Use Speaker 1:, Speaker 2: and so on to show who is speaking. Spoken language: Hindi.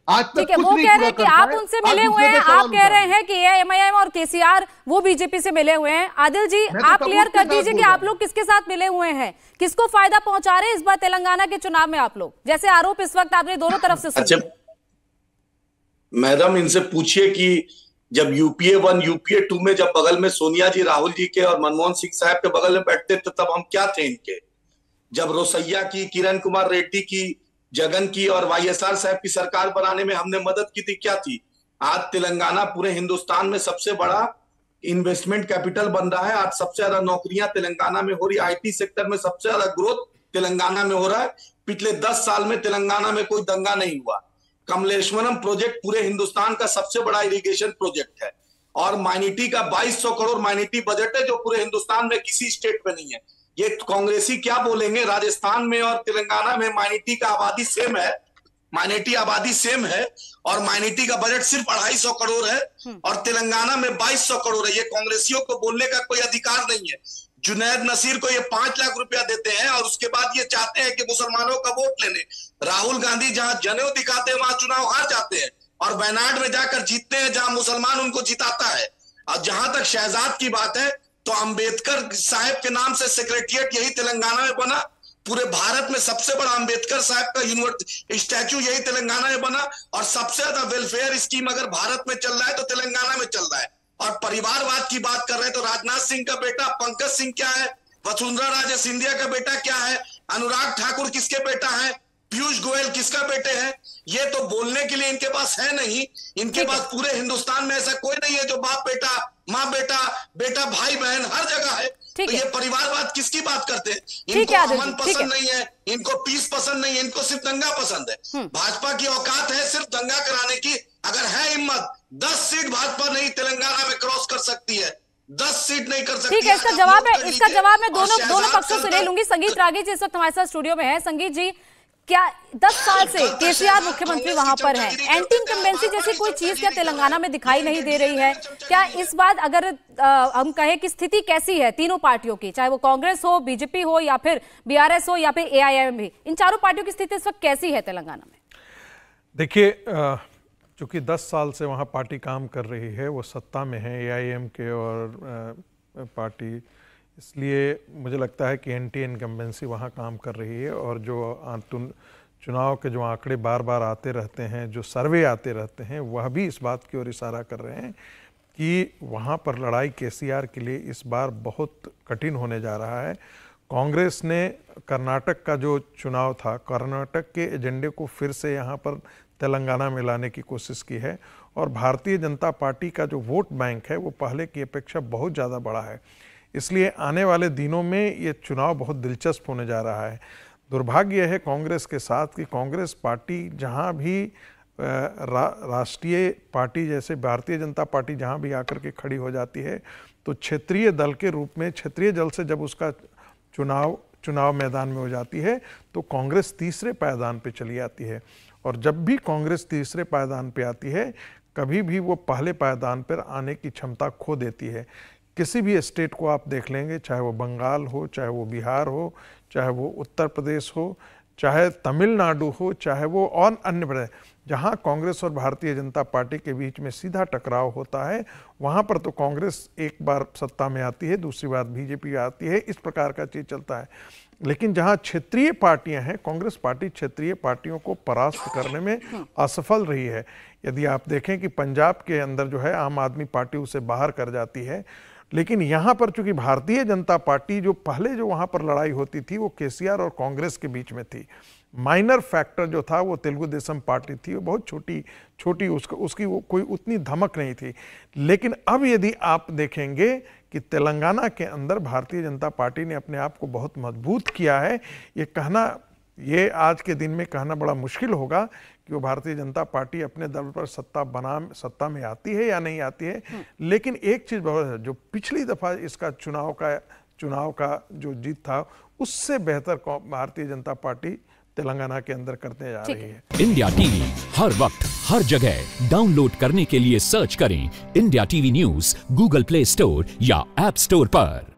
Speaker 1: आज तक
Speaker 2: ठीक है,
Speaker 1: कुछ
Speaker 2: वो
Speaker 1: नहीं
Speaker 2: कह रहे
Speaker 1: पूरा
Speaker 2: हैं कि
Speaker 1: कर
Speaker 2: आप
Speaker 1: पाए।
Speaker 2: उनसे मिले हुए हैं, आप कह रहे हैं कि ये एमआईएम और केसीआर वो बीजेपी से मिले हुए हैं। आदिल जी, आप क्लियर कर दीजिए कि आप लोग किसके साथ मिले हुए हैं, किसको फायदा पहुंचा रहे हैं इस बार तेलंगाना के चुनाव में आप लोग, जैसे आरोप इस वक्त आपने दोनों तरफ से सुने।
Speaker 3: अच्छा मैडम, इनसे पूछिए कि जब यूपीए 1 यूपीए 2 में जब बगल में सोनिया जी, राहुल जी के और मनमोहन सिंह साहब के बगल में बैठते थे तब हम क्या थे इनके। जब रोसैया की, किरण कुमार रेड्डी की, जगन की और वाईएसआर साहब की सरकार बनाने में हमने मदद की थी, क्या थी। आज तेलंगाना पूरे हिंदुस्तान में सबसे बड़ा इन्वेस्टमेंट कैपिटल बन रहा है। आज सबसे ज्यादा नौकरियां तेलंगाना में हो रही, आईटी सेक्टर में सबसे ज्यादा ग्रोथ तेलंगाना में हो रहा है। पिछले 10 साल में तेलंगाना में कोई दंगा नहीं हुआ। कमलेश्वरम प्रोजेक्ट पूरे हिंदुस्तान का सबसे बड़ा इरिगेशन प्रोजेक्ट है और माइनिटी का 2200 करोड़ माइनिटी बजट है, जो पूरे हिंदुस्तान में किसी स्टेट में नहीं है। ये कांग्रेसी क्या बोलेंगे, राजस्थान में और तेलंगाना में माइनिटी का आबादी सेम है, माइनॉरिटी आबादी सेम है और माइनॉरिटी का बजट सिर्फ 250 करोड़ है और तेलंगाना में 2200 करोड़ है। ये कांग्रेसियों को बोलने का कोई अधिकार नहीं है। जुनैद नसीर को ये 5 लाख रुपया देते हैं और उसके बाद ये चाहते हैं कि मुसलमानों का वोट ले लें। राहुल गांधी जहां जनेऊ दिखाते हैं वहां चुनाव हार जाते हैं और वायनाड में जाकर जीतते हैं जहां मुसलमान उनको जिताता है। और जहां तक शहजाद की बात है तो अंबेडकर साहब के नाम से सेक्रेटरिएट यही तेलंगाना में बना। पूरे भारत में सबसे बड़ा अंबेडकर साहब का स्टैच्यू यही तेलंगाना में बना और सबसे ज्यादा वेलफेयर स्कीम अगर भारत में चल रहा है तो तेलंगाना में चल रहा है। और परिवारवाद की बात कर रहे हैं तो राजनाथ सिंह का बेटा पंकज सिंह क्या है, वसुंधरा राजे सिंधिया का बेटा क्या है, अनुराग ठाकुर किसके बेटा है, पीयूष गोयल किसका बेटे हैं। ये तो बोलने के लिए इनके पास है नहीं। इनके पास पूरे हिंदुस्तान में ऐसा कोई नहीं है जो बाप बेटा, माँ बेटा, बेटा भाई बहन हर जगह है। तो ये परिवारवाद किसकी बात करते हैं। इनको अमन पसंद नहीं है, इनको पीस पसंद नहीं है, इनको सिर्फ दंगा पसंद है। भाजपा की औकात है सिर्फ दंगा कराने की। अगर है हिम्मत 10 सीट भाजपा नहीं तेलंगाना में क्रॉस कर सकती है, 10 सीट नहीं कर सकती।
Speaker 2: ठीक है, इसका जवाब मैं दोनों पक्षों से ले लूंगी। संगीत रागी जी इस वक्त हमारे साथ स्टूडियो में है। संगीत जी, क्या 10 साल से केसीआर मुख्यमंत्री वहां पर हैं, एंटी इनकम्बेंसी जैसी कोई चीज क्या तेलंगाना में दिखाई नहीं दे रही है? क्या इस बार अगर हम कहें कि स्थिति कैसी है तीनों पार्टियों की, चाहे वो कांग्रेस हो, बीजेपी हो या फिर बीआरएस हो या फिर एआईएम भी, इन चारों पार्टियों की स्थिति इस वक्त कैसी है तेलंगाना में?
Speaker 4: देखिए, चूंकि 10 साल से वहाँ पार्टी काम कर रही है, वो सत्ता में है एआईएम के और पार्टी, इसलिए मुझे लगता है कि एंटी इनकम्बेंसी वहाँ काम कर रही है। और जो चुनाव के जो आंकड़े बार बार आते रहते हैं, जो सर्वे आते रहते हैं, वह भी इस बात की ओर इशारा कर रहे हैं कि वहाँ पर लड़ाई केसीआर के लिए इस बार बहुत कठिन होने जा रहा है। कांग्रेस ने कर्नाटक का जो चुनाव था, कर्नाटक के एजेंडे को फिर से यहाँ पर तेलंगाना में लाने की कोशिश की है और भारतीय जनता पार्टी का जो वोट बैंक है वो पहले की अपेक्षा बहुत ज़्यादा बड़ा है। इसलिए आने वाले दिनों में ये चुनाव बहुत दिलचस्प होने जा रहा है। दुर्भाग्य है कांग्रेस के साथ कि कांग्रेस पार्टी जहाँ भी राष्ट्रीय पार्टी जैसे भारतीय जनता पार्टी जहाँ भी आकर के खड़ी हो जाती है तो क्षेत्रीय दल के रूप में, क्षेत्रीय दल से जब उसका चुनाव मैदान में हो जाती है तो कांग्रेस तीसरे पायदान पे चली आती है। और जब भी कांग्रेस तीसरे पायदान पे आती है कभी भी वो पहले पायदान पर आने की क्षमता खो देती है। किसी भी स्टेट को आप देख लेंगे, चाहे वो बंगाल हो, चाहे वो बिहार हो, चाहे वो उत्तर प्रदेश हो, चाहे तमिलनाडु हो, चाहे वो और अन्य प्रदेश, जहाँ कांग्रेस और भारतीय जनता पार्टी के बीच में सीधा टकराव होता है, वहाँ पर तो कांग्रेस एक बार सत्ता में आती है, दूसरी बार बीजेपी आती है, इस प्रकार का चीज़ चलता है। लेकिन जहाँ क्षेत्रीय पार्टियां हैं, कांग्रेस पार्टी क्षेत्रीय पार्टियों को परास्त करने में असफल रही है। यदि आप देखें कि पंजाब के अंदर जो है आम आदमी पार्टी उसे बाहर कर जाती है, लेकिन यहाँ पर चूंकि भारतीय जनता पार्टी जो पहले जो वहाँ पर लड़ाई होती थी वो केसीआर और कांग्रेस के बीच में थी। माइनर फैक्टर जो था वो तेलुगु देशम पार्टी थी, वो बहुत छोटी उसकी वो कोई उतनी धमक नहीं थी। लेकिन अब यदि आप देखेंगे कि तेलंगाना के अंदर भारतीय जनता पार्टी ने अपने आप को बहुत मजबूत किया है, ये कहना, ये आज के दिन में कहना बड़ा मुश्किल होगा कि वो भारतीय जनता पार्टी अपने दल पर सत्ता में आती है या नहीं आती है। लेकिन एक चीज़ बहुत है, जो पिछली दफ़ा इसका चुनाव का जो जीत था उससे बेहतर भारतीय जनता पार्टी तेलंगाना के अंदर करते जा रही है।
Speaker 5: इंडिया टीवी हर वक्त हर जगह डाउनलोड करने के लिए सर्च करें India TV news Google play store या ऐप स्टोर पर।